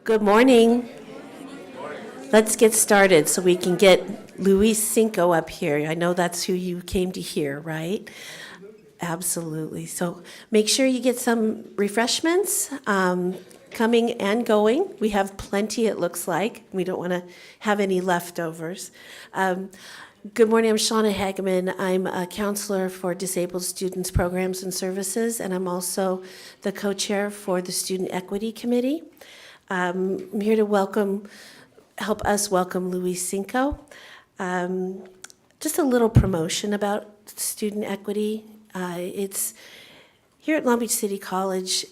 Good morning. Let's get started so we can get Luis Cinco up here. I know that's who you came to hear, right? Absolutely. So make sure you get some refreshments coming and going. We have plenty, it looks like. We don't want to have any leftovers. Good morning, I'm Shauna Hageman. I'm a counselor for Disabled Students Programs and Services, and I'm also the co-chair for the Student Equity Committee. I'm here to help us welcome Luis Cinco. Just a little promotion about student equity. It's here at Long Beach City College.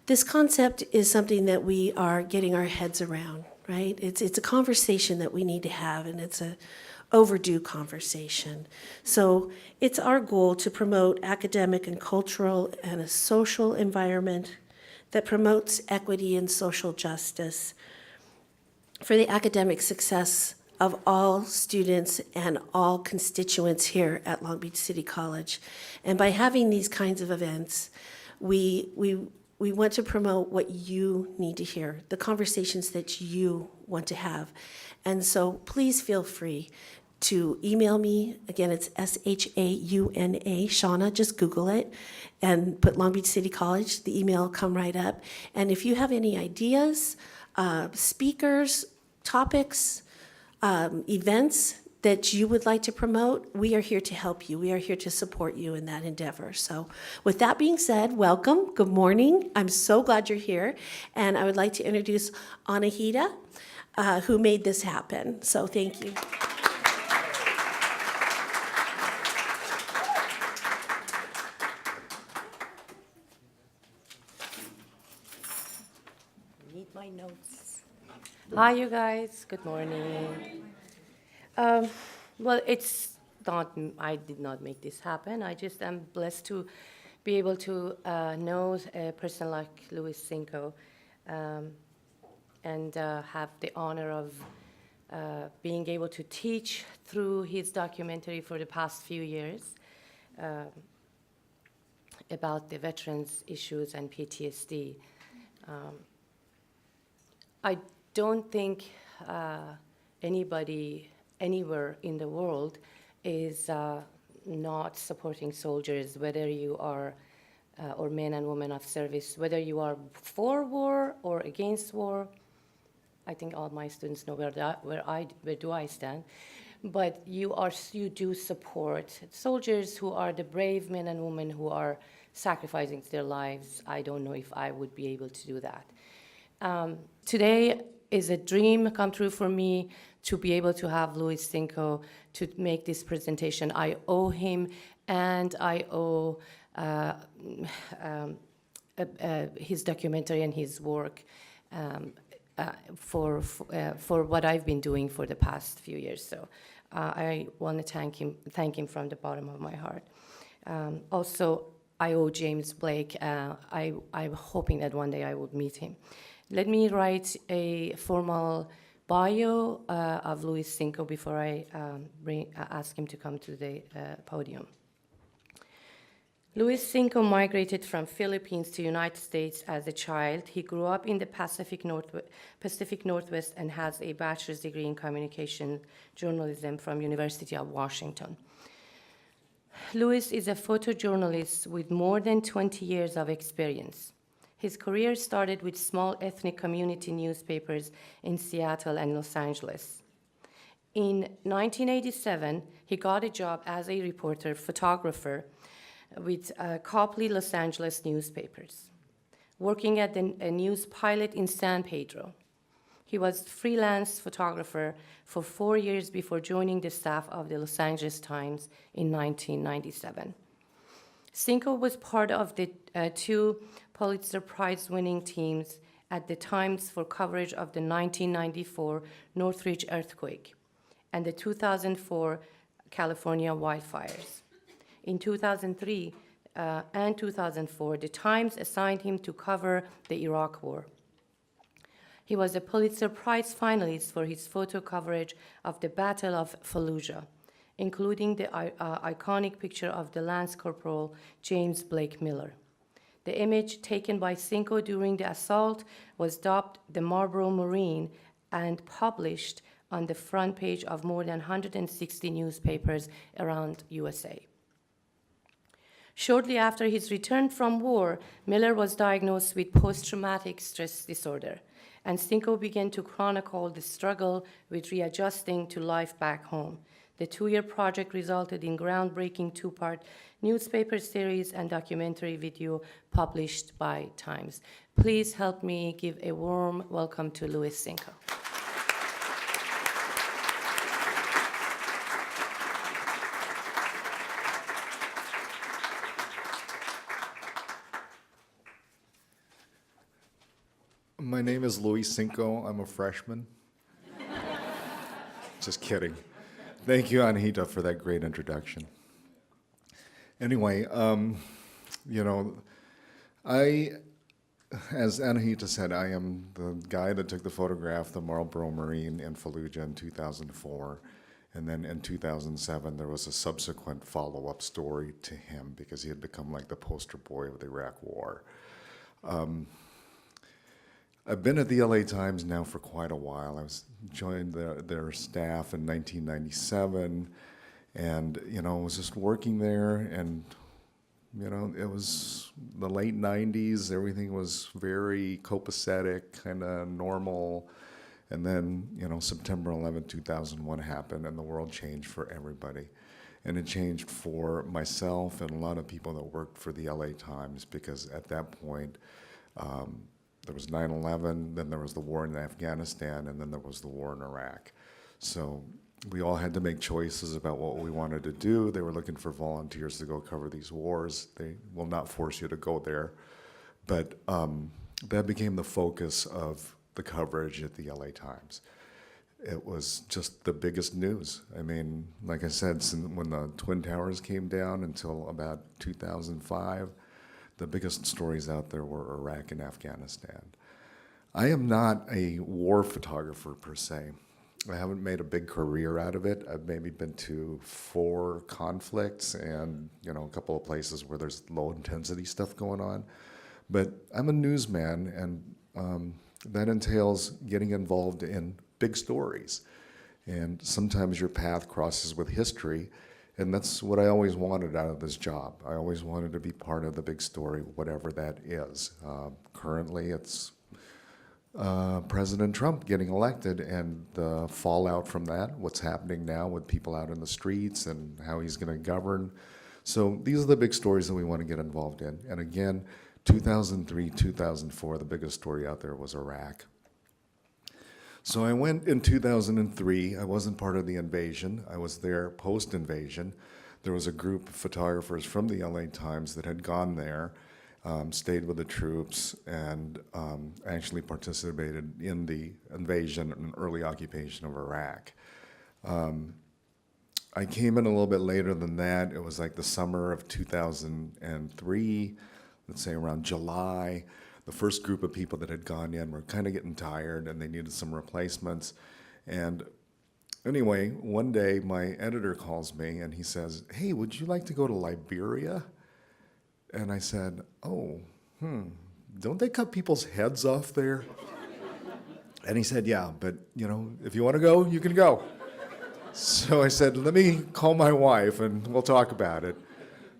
This concept is something that we are getting our heads around, right? It's a conversation that we need to have, and it's a overdue conversation. So it's our goal to promote academic and cultural and a social environment that promotes equity and social justice for the academic success of all students and all constituents here at Long Beach City College. And by having these kinds of events, we want to promote what you need to hear, the conversations that you want to have. And so please feel free to email me. Again, it's SHAUNA, Shauna, just Google it and put Long Beach City College. The email will come right up. And if you have any ideas, speakers, topics, events that you would like to promote, we are here to help you. We are here to support you in that endeavor. So with that being said, welcome, good morning. I'm so glad you're here. And I would like to introduce Anahita, who made this happen. So thank you. Need my notes. Hi, you guys. Good morning. Well, it's not, I did not make this happen. I just am blessed to be able to know a person like Luis Cinco and have the honor of being able to teach through his documentary for the past few years about the veterans' issues and PTSD. I don't think anybody anywhere in the world is not supporting soldiers, whether you are, or men and women of service, whether you are for war or against war. I think all my students know where do I stand. But you do support soldiers who are the brave men and women who are sacrificing their lives. I don't know if I would be able to do that. Today is a dream come true for me to be able to have Luis Cinco to make this presentation. I owe him, and I owe his documentary and his work for what I've been doing for the past few years. So I want to thank him from the bottom of my heart. Also, I owe James Blake. I'm hoping that one day I would meet him. Let me write a formal bio of Luis Cinco before I ask him to come to the podium. Luis Cinco migrated from Philippines to United States as a child. He grew up in the Pacific Northwest and has a bachelor's degree in communication journalism from University of Washington. Luis is a photojournalist with more than 20 years of experience. His career started with small ethnic community newspapers in Seattle and Los Angeles. In 1987, he got a job as a reporter, photographer with Copley Los Angeles newspapers, working at a news pilot in San Pedro. He was freelance photographer for 4 years before joining the staff of the Los Angeles Times in 1997. Cinco was part of the two Pulitzer Prize-winning teams at the Times for coverage of the 1994 Northridge earthquake and the 2004 California wildfires. In 2003 and 2004, the Times assigned him to cover the Iraq War. He was a Pulitzer Prize finalist for his photo coverage of the Battle of Fallujah, including the iconic picture of the Lance Corporal James Blake Miller. The image taken by Cinco during the assault was dubbed the Marlboro Marine and published on the front page of more than 160 newspapers around USA. Shortly after his return from war, Miller was diagnosed with post-traumatic stress disorder, and Cinco began to chronicle the struggle with readjusting to life back home. The 2-year project resulted in groundbreaking 2-part newspaper series and documentary video published by Times. Please help me give a warm welcome to Louis Cinco. My name is Louis Cinco. I'm a freshman. Just kidding. Thank you, Anahita, for that great introduction. Anyway, as Anahita said, I am the guy that took the photograph, the Marlboro Marine in Fallujah in 2004. And then in 2007, there was a subsequent follow-up story to him because he had become like the poster boy of the Iraq War. I've been at the LA Times now for quite a while. I joined their staff in 1997, and was just working there. And it was the late 90s. Everything was very copacetic, kind of normal. And then September 11, 2001 happened, and the world changed for everybody. And it changed for myself and a lot of people that worked for the LA Times, because at that point, there was 9/11, then there was the war in Afghanistan, and then there was the war in Iraq. So we all had to make choices about what we wanted to do. They were looking for volunteers to go cover these wars. They will not force you to go there. But that became the focus of the coverage at the LA Times. It was just the biggest news. I mean, like I said, when the Twin Towers came down until about 2005, the biggest stories out there were Iraq and Afghanistan. I am not a war photographer per se. I haven't made a big career out of it. I've maybe been to 4 conflicts and a couple of places where there's low intensity stuff going on. But I'm a newsman, and that entails getting involved in big stories. And sometimes your path crosses with history. And that's what I always wanted out of this job. I always wanted to be part of the big story, whatever that is. Currently, it's President Trump getting elected and the fallout from that, what's happening now with people out in the streets and how he's going to govern. So these are the big stories that we want to get involved in. And again, 2003, 2004, the biggest story out there was Iraq. So I went in 2003. I wasn't part of the invasion. I was there post-invasion. There was a group of photographers from the LA Times that had gone there, stayed with the troops, and actually participated in the invasion and early occupation of Iraq. I came in a little bit later than that. It was like the summer of 2003, let's say around July. The first group of people that had gone in were kind of getting tired, and they needed some replacements. And anyway, one day my editor calls me and he says, "Hey, would you like to go to Liberia?" And I said, don't they cut people's heads off there? And he said, "Yeah, but if you want to go, you can go." So I said, "Let me call my wife and we'll talk about it."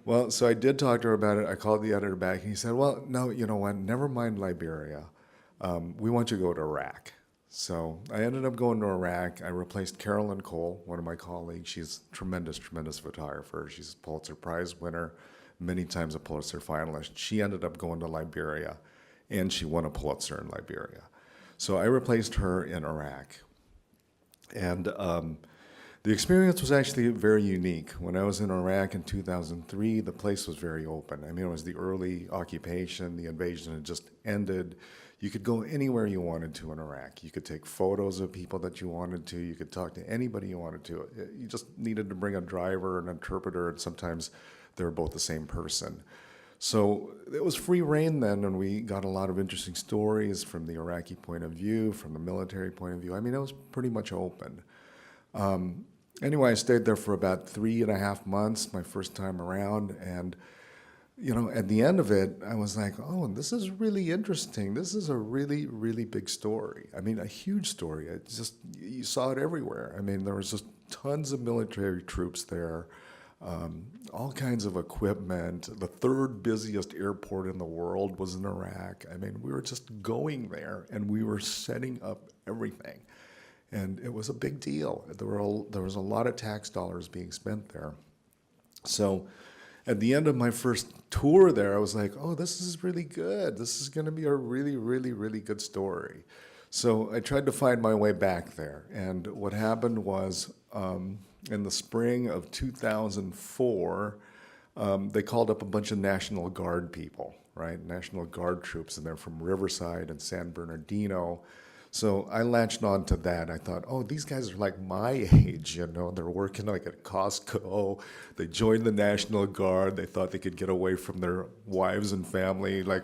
Well, so I did talk to her about it. I called the editor back, and he said, "Well, no, you know what? Never mind Liberia. We want you to go to Iraq." So I ended up going to Iraq. I replaced Carolyn Cole, one of my colleagues. She's a tremendous, tremendous photographer. She's a Pulitzer Prize winner, many times a Pulitzer finalist. She ended up going to Liberia, and she won a Pulitzer in Liberia. So I replaced her in Iraq. And the experience was actually very unique. When I was in Iraq in 2003, the place was very open. I mean, it was the early occupation. The invasion had just ended. You could go anywhere you wanted to in Iraq. You could take photos of people that you wanted to. You could talk to anybody you wanted to. You just needed to bring a driver, an interpreter, and sometimes they were both the same person. So it was free reign then, and we got a lot of interesting stories from the Iraqi point of view, from the military point of view. I mean, it was pretty much open. Anyway, I stayed there for about 3.5 months, my first time around, and at the end of it, I was like, oh, this is really interesting. This is a really, really big story. I mean, a huge story. It just, you saw it everywhere. I mean, there was just tons of military troops there, all kinds of equipment. The third busiest airport in the world was in Iraq. I mean, we were just going there and we were setting up everything. And it was a big deal. There was a lot of tax dollars being spent there. So at the end of my first tour there, I was like, oh, this is really good. This is going to be a really, really, really good story. So I tried to find my way back there. And what happened was in the spring of 2004, they called up a bunch of National Guard people, right? National Guard troops, and they're from Riverside and San Bernardino. So I latched on to that. I thought, oh, these guys are like my age, they're working like at Costco. They joined the National Guard. They thought they could get away from their wives and family like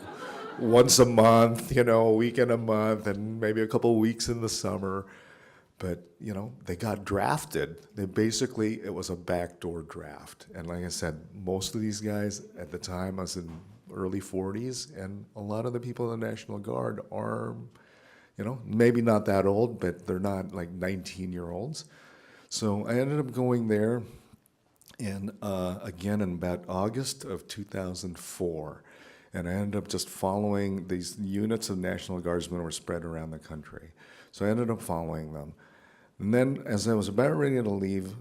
once a month, a weekend a month, and maybe a couple of weeks in the summer. But, they got drafted. It was a backdoor draft. And like I said, most of these guys at the time, I was in early 40s, and a lot of the people in the National Guard are, maybe not that old, but they're not like 19-year-olds. So I ended up going there again in about August of 2004. And I ended up just following these units of National Guardsmen were spread around the country. So I ended up following them. And then as I was about ready to leave,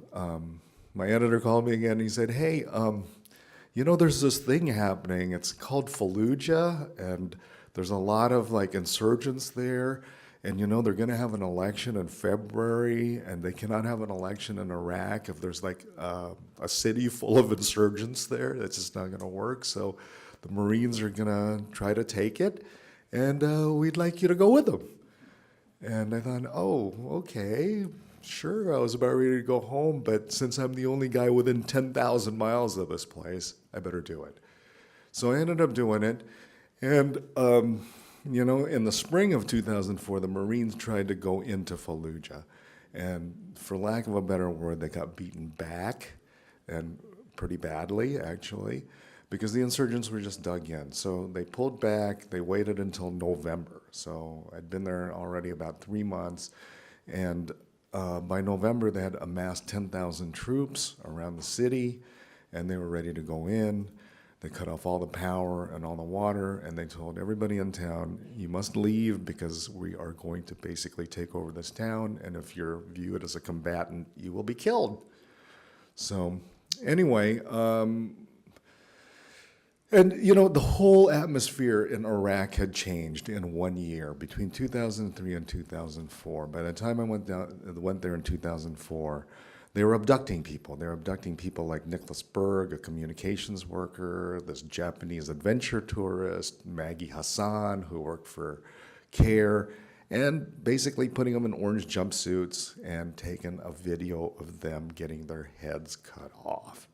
my editor called me again and he said, hey, there's this thing happening. It's called Fallujah, and there's a lot of like insurgents there, and they're going to have an election in February, and they cannot have an election in Iraq if there's like a city full of insurgents there. That's just not going to work. So the Marines are going to try to take it, and we'd like you to go with them. And I thought, oh, okay, sure. I was about ready to go home, but since I'm the only guy within 10,000 miles of this place, I better do it. So I ended up doing it. And, in the spring of 2004, the Marines tried to go into Fallujah. And for lack of a better word, they got beaten back, and pretty badly, actually, because the insurgents were just dug in. So they pulled back. They waited until November. So I'd been there already about 3 months. And by November, they had amassed 10,000 troops around the city, and they were ready to go in. They cut off all the power and all the water, and they told everybody in town, you must leave because we are going to basically take over this town, and if you're viewed as a combatant, you will be killed. So anyway, the whole atmosphere in Iraq had changed in 1 year, between 2003 and 2004. By the time I went there in 2004, they were abducting people. They were abducting people like Nicholas Berg, a communications worker, this Japanese adventure tourist, Maggie Hassan, who worked for CARE, and basically putting them in orange jumpsuits and taking a video of them getting their heads cut off.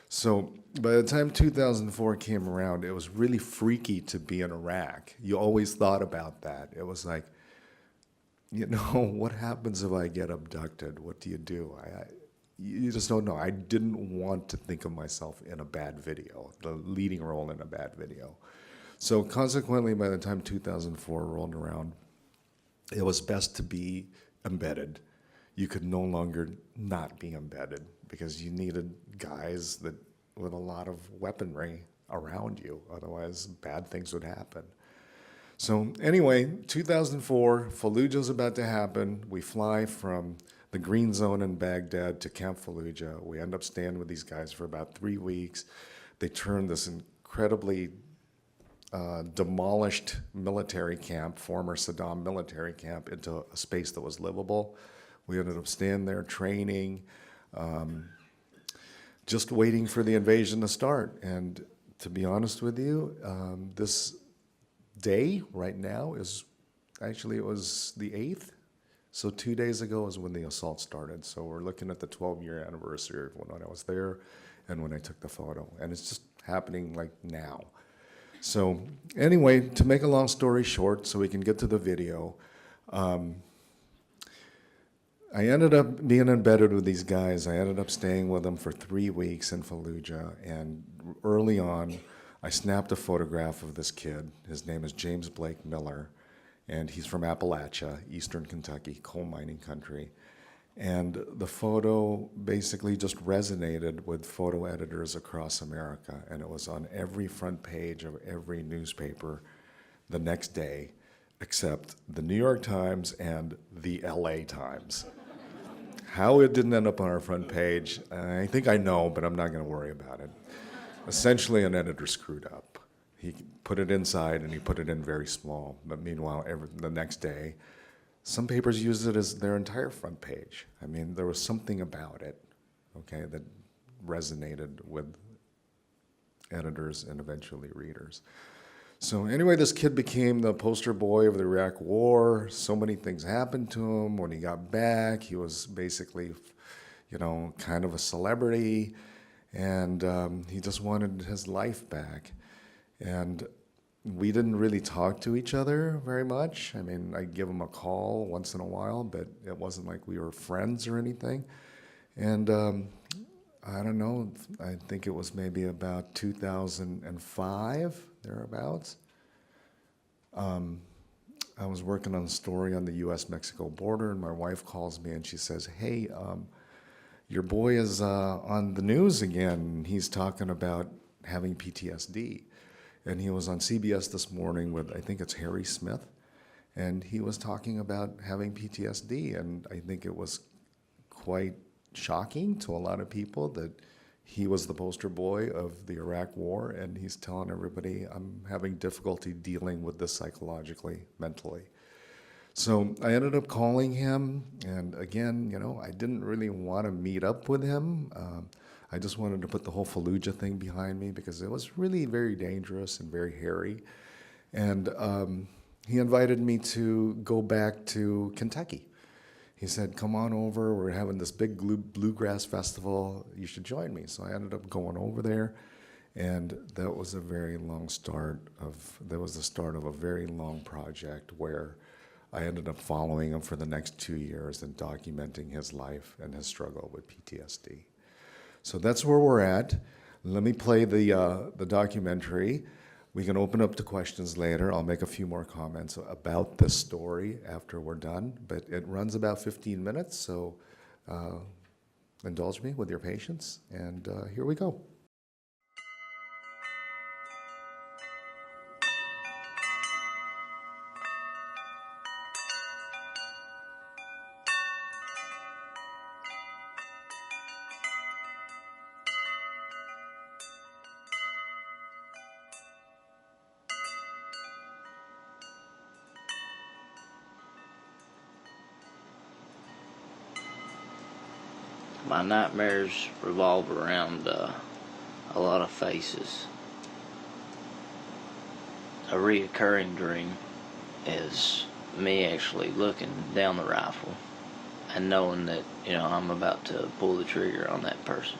So by the time 2004 came around, it was really freaky to be in Iraq. You always thought about that. It was like, what happens if I get abducted? What do? You just don't know. I didn't want to think of myself in a bad video, the leading role in a bad video. So consequently, by the time 2004 rolled around, it was best to be embedded. You could no longer not be embedded because you needed guys with a lot of weaponry around you. Otherwise, bad things would happen. So anyway, 2004, Fallujah's about to happen. We fly from the Green Zone in Baghdad to Camp Fallujah. We end up staying with these guys for about 3 weeks. They turned this incredibly demolished military camp, former Saddam military camp, into a space that was livable. We ended up staying there, training, just waiting for the invasion to start. And to be honest with you, this day right now it was the 8th. So 2 days ago is when the assault started. So we're looking at the 12-year anniversary of when I was there and when I took the photo. And it's just happening like now. So anyway, to make a long story short, so we can get to the video, I ended up being embedded with these guys. I ended up staying with them for 3 weeks in Fallujah. And early on, I snapped a photograph of this kid. His name is James Blake Miller, and he's from Appalachia, eastern Kentucky, coal mining country. And the photo basically just resonated with photo editors across America, and it was on every front page of every newspaper the next day, except the New York Times and the LA Times. How it didn't end up on our front page, I think I know, but I'm not going to worry about it. Essentially, an editor screwed up. He put it inside and he put it in very small, but meanwhile, the next day, some papers used it as their entire front page. I mean, there was something about it, okay, that resonated with editors and eventually readers. So anyway, this kid became the poster boy of the Iraq War. So many things happened to him. When he got back, he was basically, kind of a celebrity, and he just wanted his life back. And we didn't really talk to each other very much. I mean, I'd give him a call once in a while, but it wasn't like we were friends or anything. And I don't know, I think it was maybe about 2005, thereabouts. I was working on a story on the US-Mexico border, and my wife calls me and she says, hey, your boy is on the news again. He's talking about having PTSD. And he was on CBS this morning with, I think it's Harry Smith, and he was talking about having PTSD, and I think it was quite shocking to a lot of people that he was the poster boy of the Iraq War, and he's telling everybody, I'm having difficulty dealing with this psychologically, mentally. So I ended up calling him, and again, I didn't really want to meet up with him. I just wanted to put the whole Fallujah thing behind me because it was really very dangerous and very hairy. And he invited me to go back to Kentucky. He said, come on over, we're having this big bluegrass festival, you should join me. So I ended up going over there, and that was the start of a very long project where I ended up following him for the next 2 years and documenting his life and his struggle with PTSD. So that's where we're at. Let me play the documentary. We can open up to questions later. I'll make a few more comments about this story after we're done, but it runs about 15 minutes, so indulge me with your patience, and here we go. My nightmares revolve around a lot of faces. A reoccurring dream is me actually looking down the rifle and knowing that, I'm about to pull the trigger on that person.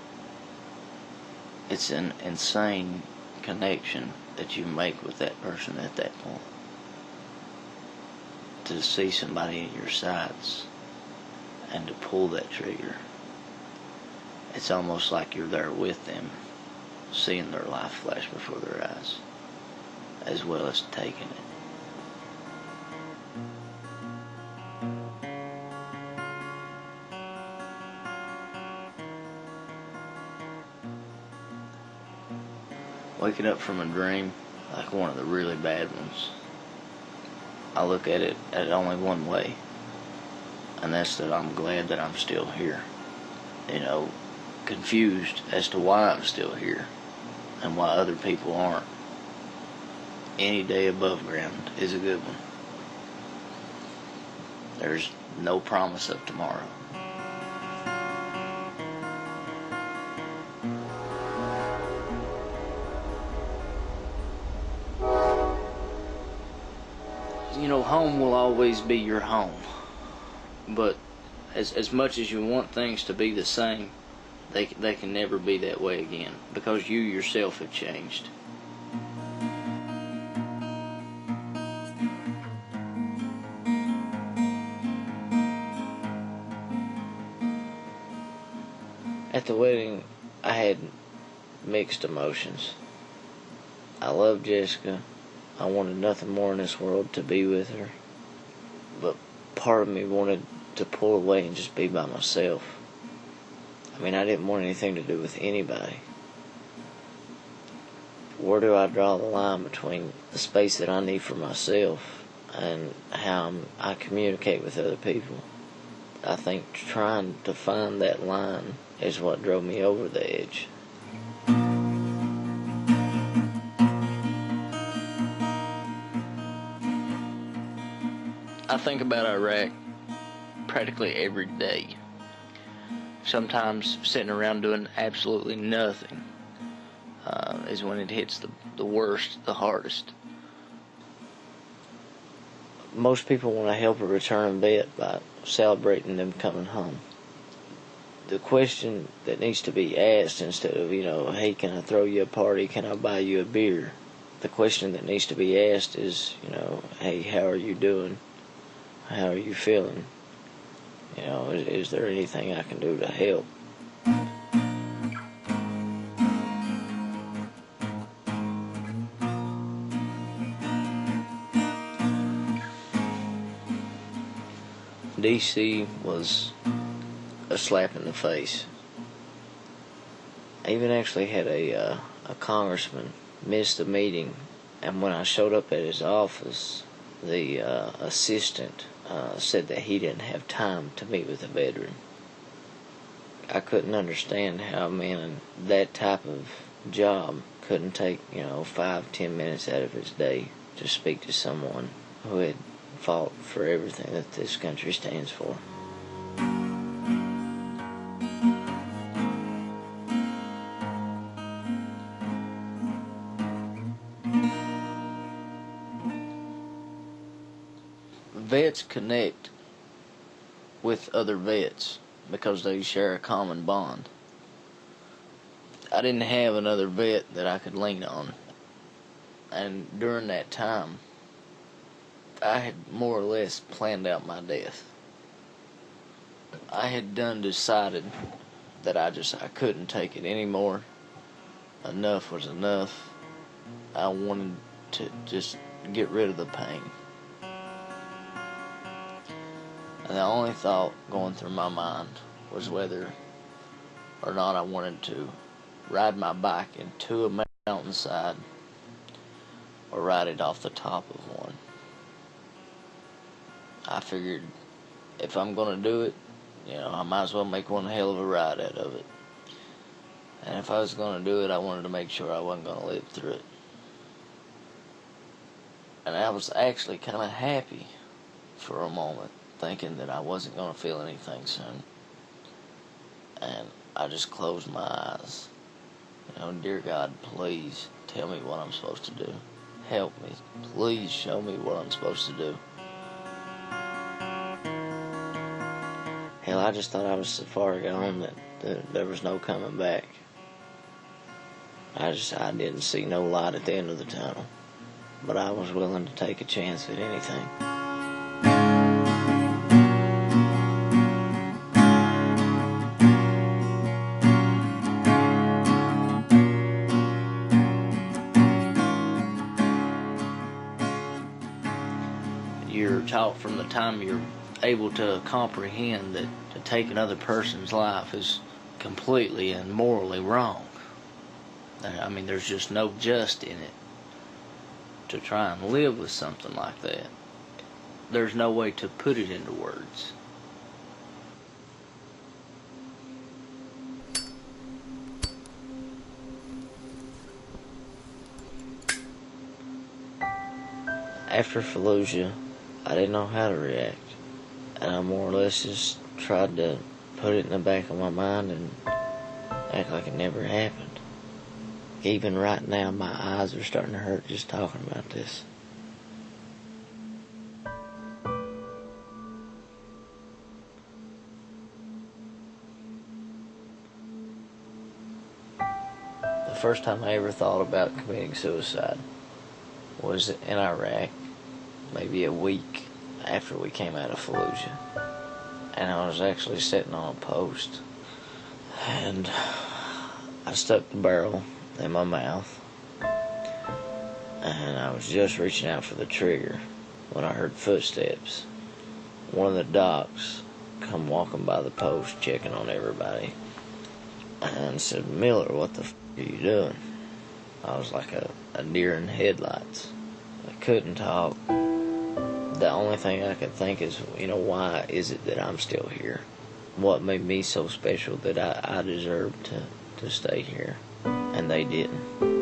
It's an insane connection that you make with that person at that point. To see somebody at your sides and to pull that trigger. It's almost like you're there with them, seeing their life flash before their eyes, as well as taking it. Waking up from a dream, like one of the really bad ones, I look at it only one way, and that's that I'm glad that I'm still here. Confused as to why I'm still here and why other people aren't. Any day above ground is a good one. There's no promise of tomorrow. Home will always be your home, but as much as you want things to be the same, they can never be that way again, because you yourself have changed. At the wedding, I had mixed emotions. I love Jessica. I wanted nothing more in this world to be with her. But part of me wanted to pull away and just be by myself. I mean, I didn't want anything to do with anybody. Where do I draw the line between the space that I need for myself and how I communicate with other people? I think trying to find that line is what drove me over the edge. I think about Iraq practically every day. Sometimes sitting around doing absolutely nothing is when it hits the worst, the hardest. Most people want to help a returning vet by celebrating them coming home. The question that needs to be asked, instead of, hey, can I throw you a party, can I buy you a beer? The question that needs to be asked is, hey, how are you doing? How are you feeling? Is there anything I can do to help? DC was a slap in the face. I even actually had a congressman miss the meeting, and when I showed up at his office, the assistant said that he didn't have time to meet with a veteran. I couldn't understand how a man in that type of job couldn't take, 5-10 minutes out of his day to speak to someone who had fought for everything that this country stands for. Vets connect with other vets because they share a common bond. I didn't have another vet that I could lean on. And during that time, I had more or less planned out my death. I had decided that I couldn't take it anymore. Enough was enough. I wanted to just get rid of the pain. And the only thought going through my mind was whether or not I wanted to ride my bike into a mountainside or ride it off the top of one. I figured if I'm going to do it, I might as well make one hell of a ride out of it. And if I was going to do it, I wanted to make sure I wasn't going to live through it. And I was actually kind of happy for a moment, thinking that I wasn't going to feel anything soon. And I just closed my eyes. Dear God, please tell me what I'm supposed to do. Help me. Please show me what I'm supposed to do. Hell, I just thought I was so far gone that there was no coming back. I didn't see no light at the end of the tunnel. But I was willing to take a chance at anything. You're taught from the time you're able to comprehend that to take another person's life is completely and morally wrong. I mean, there's just no just in it. To try and live with something like that, there's no way to put it into words. After Fallujah, I didn't know how to react, and I more or less just tried to put it in the back of my mind and act like it never happened. Even right now, my eyes are starting to hurt just talking about this. The first time I ever thought about committing suicide was in Iraq, maybe a week after we came out of Fallujah. And I was actually sitting on a post, and I stuck the barrel in my mouth, and I was just reaching out for the trigger when I heard footsteps. One of the docs come walking by the post checking on everybody and said, "Miller, what the are you doing?" I was like a deer in headlights. I couldn't talk. The only thing I could think is, why is it that I'm still here? What made me so special that I deserved to stay here, and they didn't.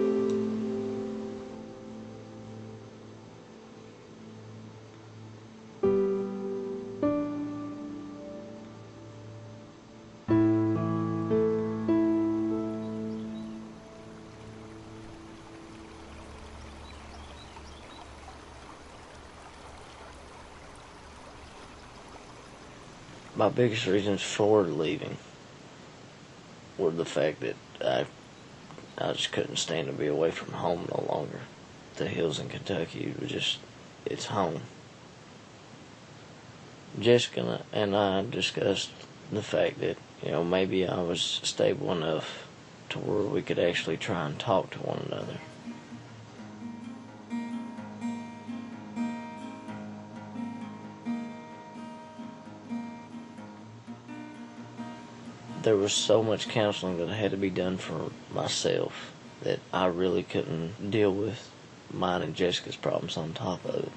My biggest reasons for leaving were the fact that I just couldn't stand to be away from home no longer. The hills in Kentucky were just, it's home. Jessica and I discussed the fact that, maybe I was stable enough to where we could actually try and talk to one another. There was so much counseling that had to be done for myself that I really couldn't deal with mine and Jessica's problems on top of it.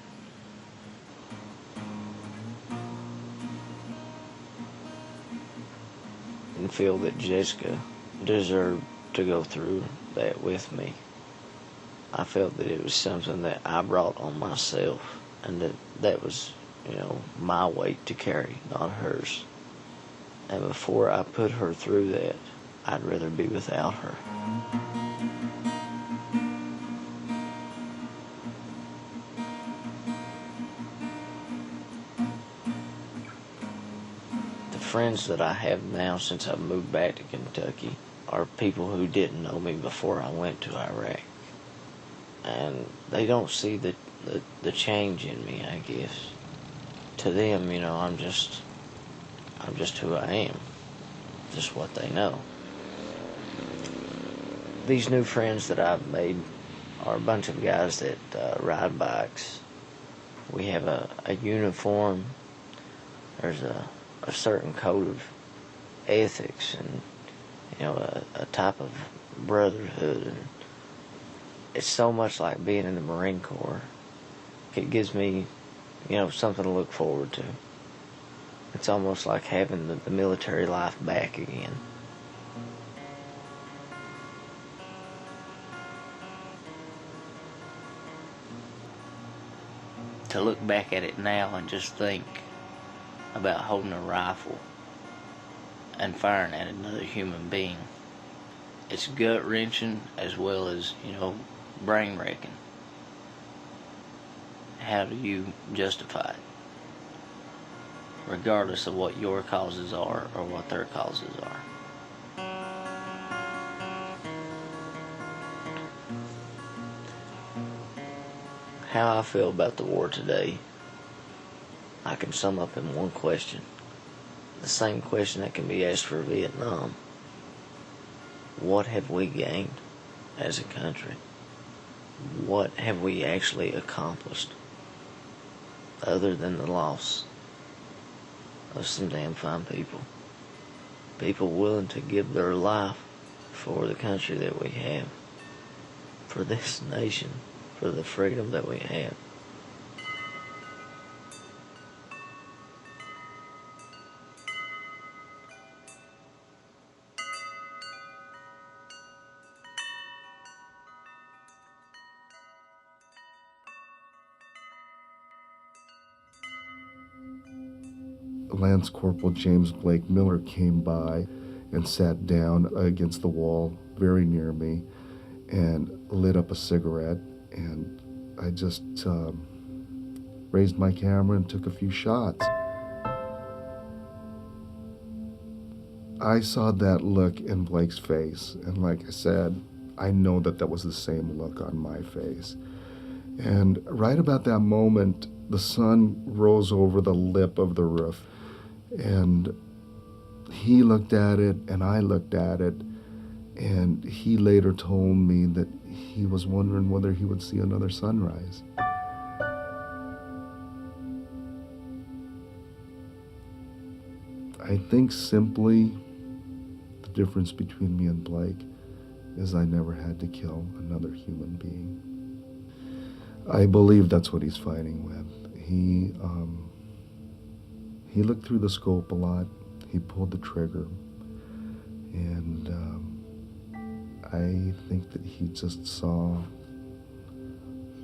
And feel that Jessica deserved to go through that with me. I felt that it was something that I brought on myself, and that was, my weight to carry, not hers. And before I put her through that, I'd rather be without her. The friends that I have now since I moved back to Kentucky are people who didn't know me before I went to Iraq. And they don't see the change in me, I guess. To them, I'm just who I am, just what they know. These new friends that I've made are a bunch of guys that ride bikes. We have a uniform. There's a certain code of ethics and, a type of brotherhood. And it's so much like being in the Marine Corps. It gives me, something to look forward to. It's almost like having the military life back again. To look back at it now and just think about holding a rifle and firing at another human being, it's gut-wrenching as well as, brain-wrecking. How do you justify it? Regardless of what your causes are or what their causes are. How I feel about the war today, I can sum up in one question. The same question that can be asked for Vietnam. What have we gained as a country? What have we actually accomplished other than the loss of some damn fine people? People willing to give their life for the country that we have, for this nation, for the freedom that we have. Lance Corporal James Blake Miller came by and sat down against the wall very near me and lit up a cigarette, and I just raised my camera and took a few shots. I saw that look in Blake's face, and like I said, I know that was the same look on my face. And right about that moment, the sun rose over the lip of the roof, and he looked at it and I looked at it, and he later told me that he was wondering whether he would see another sunrise. I think simply the difference between me and Blake is I never had to kill another human being. I believe that's what he's fighting with. He looked through the scope a lot. He pulled the trigger. And I think that he just saw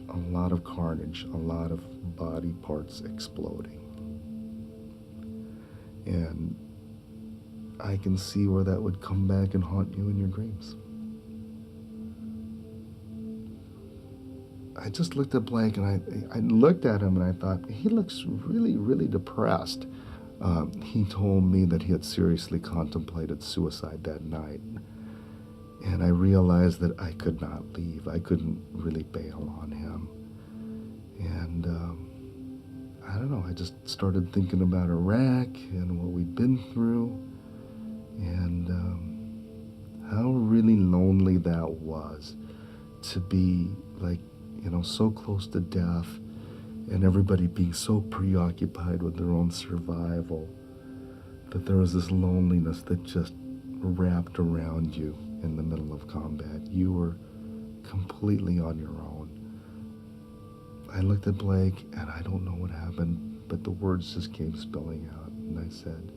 a lot of carnage, a lot of body parts exploding. And I can see where that would come back and haunt you in your dreams. I just looked at Blake, and I looked at him and I thought, he looks really, really depressed. He told me that he had seriously contemplated suicide that night. And I realized that I could not leave. I couldn't really bail on him. And I don't know, I just started thinking about Iraq and what we'd been through, and how really lonely that was to be, like, you know, so close to death, and everybody being so preoccupied with their own survival that there was this loneliness that just wrapped around you in the middle of combat. You were completely on your own. I looked at Blake, and I don't know what happened, but the words just came spilling out, and I said,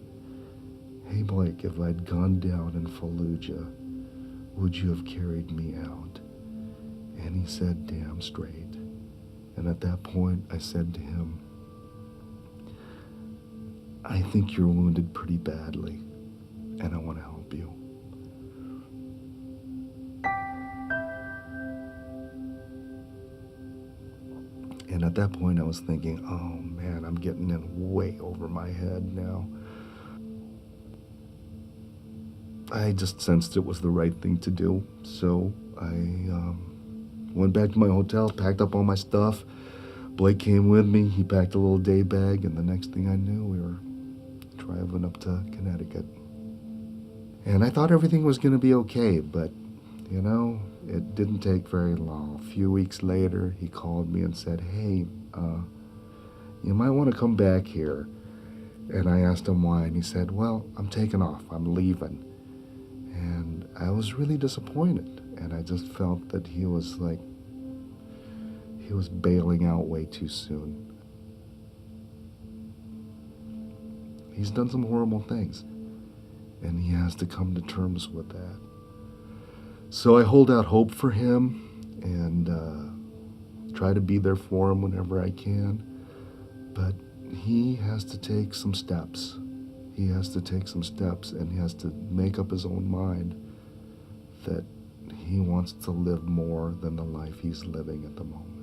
"Hey Blake, if I'd gone down in Fallujah, would you have carried me out?" And he said, "Damn straight." And at that point, I said to him, "I think you're wounded pretty badly, and I want to help you." And at that point, I was thinking, oh man, I'm getting in way over my head now. I just sensed it was the right thing to do, so I went back to my hotel, packed up all my stuff. Blake came with me. He packed a little day bag, and the next thing I knew, we were driving up to Connecticut. And I thought everything was going to be okay, but, you know, it didn't take very long. A few weeks later, he called me and said, "Hey, you might want to come back here." And I asked him why, and he said, "Well, I'm taking off. I'm leaving." And I was really disappointed, and I just felt that he was bailing out way too soon. He's done some horrible things, and he has to come to terms with that. So I hold out hope for him and try to be there for him whenever I can, but he has to take some steps. He has to take some steps, and he has to make up his own mind that he wants to live more than the life he's living at the moment.